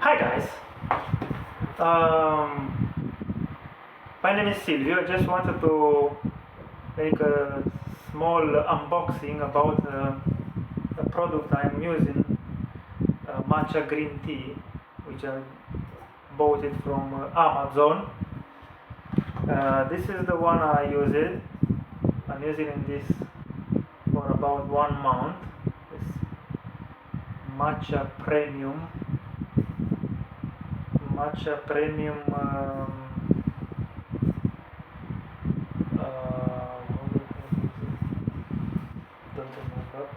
Hi guys, um, my name is Silvio. I just wanted to make a small unboxing about a product I'm using, matcha green tea, which I bought it from Amazon. This is the one I use it. I'm using this for about 1 month. It's matcha premium don't remember.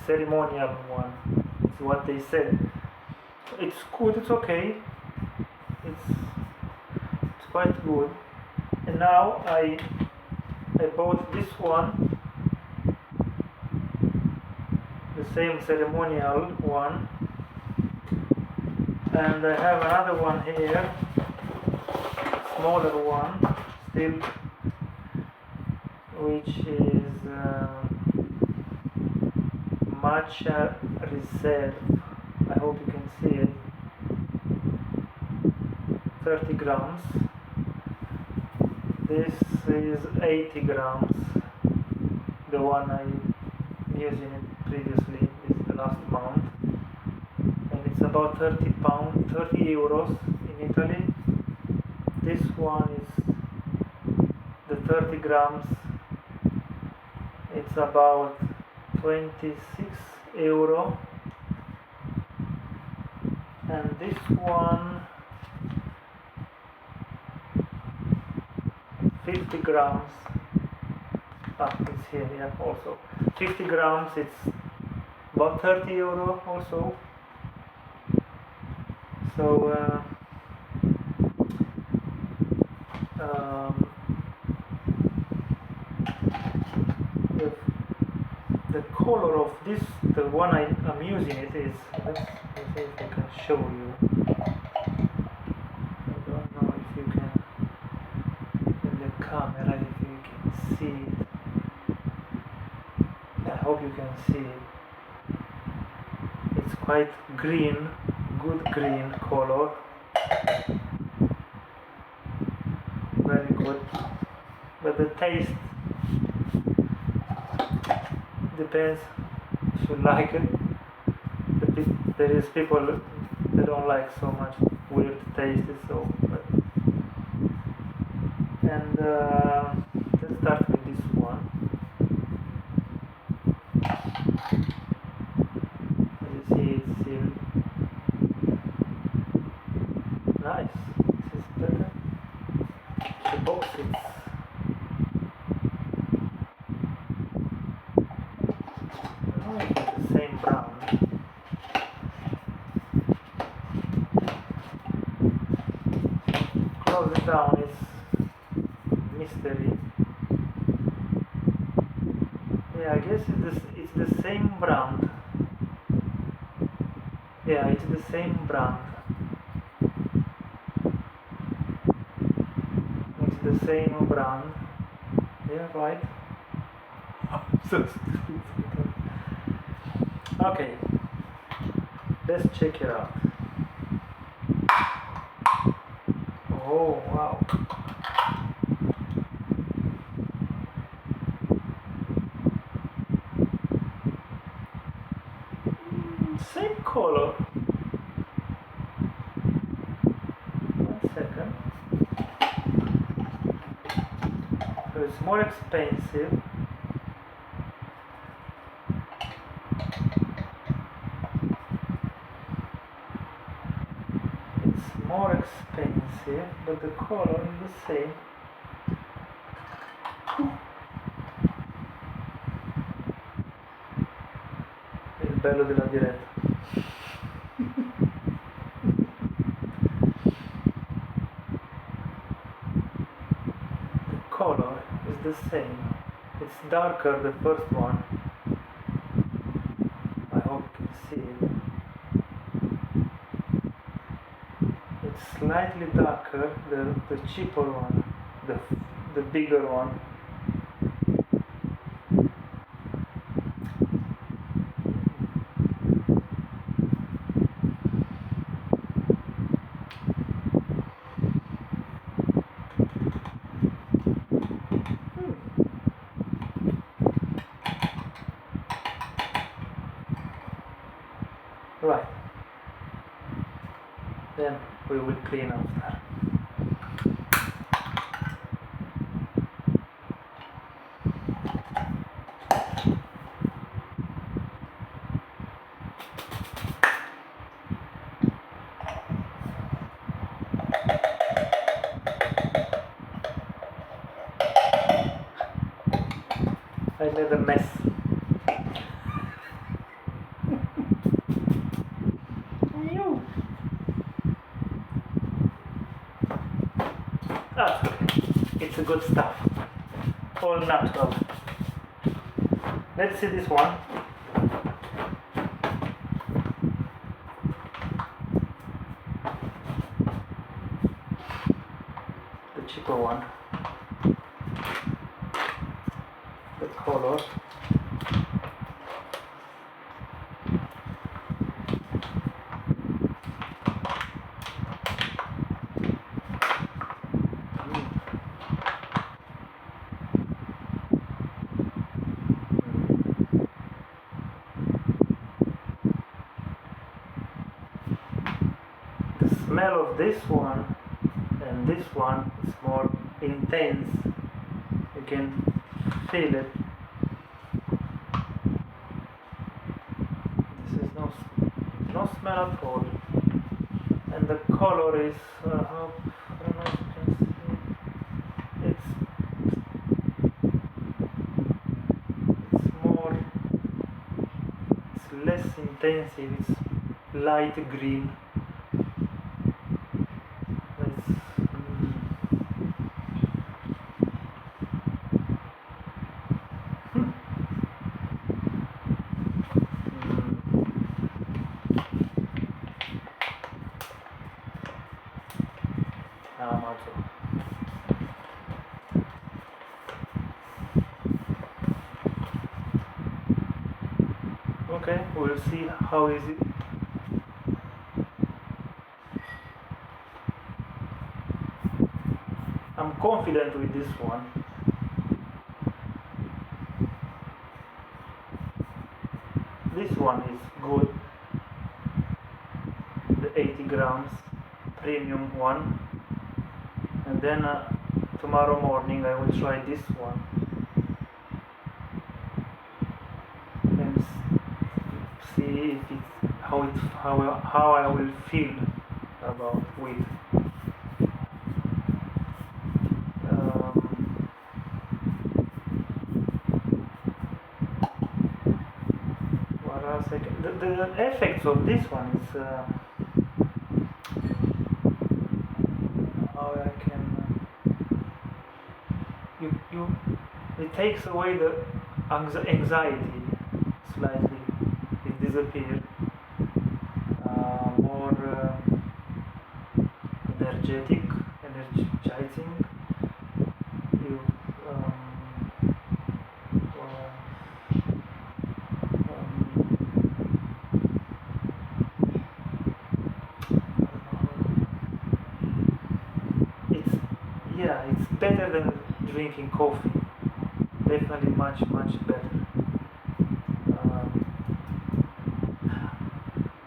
Ceremonial one is what they said. It's good, it's okay, it's quite good. And now I bought this one, the same ceremonial one, and I have another one here, smaller one still, which is matcha reserve. I hope you can see it. 30 grams. This is 80 grams. The one I'm using it previously is the last month, and it's about 30 euros in Italy. This one is the 30 grams. It's about 26 euro, and this one 50 grams. It's here, yeah, also 50 grams. It's about 30 euro also. So the color of this, the one I'm using it is, let's see if I can show you. I don't know if you can, in the camera, if you can see it. I hope you can see it. It's quite green, good green color. Very good. But the taste depends if you like it. There is people that don't like so much weird taste, so. And let's start with this one. As you see, it's still nice. This is better. The box is. The same brand. Close it down, it's mystery. Yeah, I guess it's the same brand. Yeah, it's the same brand. It's the same brand. Yeah, right? So stupid. Okay, let's check it out. Oh, wow. Same color. 1 second. So it's more expensive. More expensive, but the color is the same. Il bello della diretta. The color is the same. It's darker, the first one. I hope you can see it. It's slightly darker, the cheaper one, the bigger one. Right. Then we will clean after. I made a mess. You. That's okay. It's a good stuff. All natural. Let's see this one. The cheaper one. The color. The smell of this one and this one is more intense. You can feel it. This is no smell at all. And the color is I don't know if you can see. It's less intensive. It's light green. MATCHA. Okay, we'll see how is it. I'm confident with this one. This one is good. The 80 grams premium one. And then tomorrow morning I will try this one and see if it's how I will feel about weed. What else I can, the effects of this one is how I can it takes away the anxiety slightly. It disappears. More energizing. You it's better than drinking coffee. Definitely much better.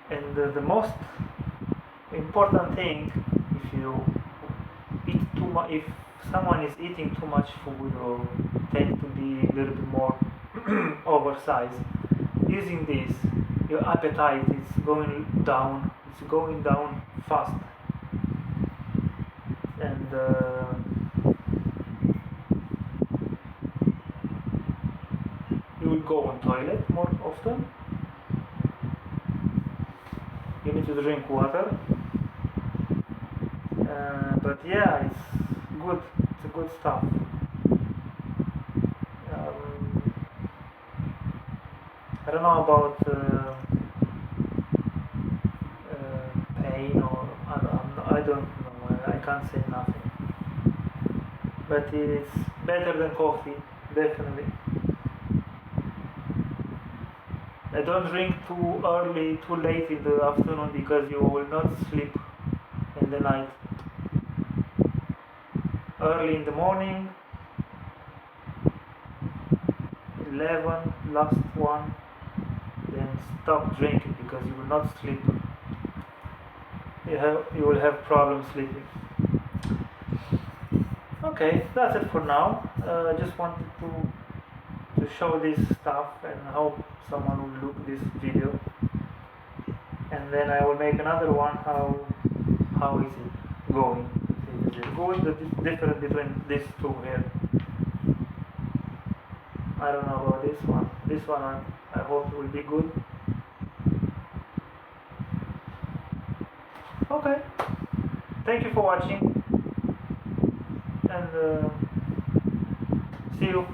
And the most important thing, if you eat too much, if someone is eating too much food or tend to be a little bit more oversized, using this, your appetite is going down. It's going down fast, and you will go on toilet more often. You need to drink water. But yeah, it's good. It's a good stuff. I don't know about pain or I don't know. I can't say nothing. But it's better than coffee, definitely. I don't drink too early, too late in the afternoon because you will not sleep in the night. Early in the morning, 11, last one, then stop drinking, because you will not sleep. You will have problems sleeping. Okay, that's it for now. I just wanted to show this stuff and hope someone will look this video, and then I will make another one. How is it going? Is it good? The difference between these two here. I don't know about this one. This one I hope will be good. Okay. Thank you for watching, and see you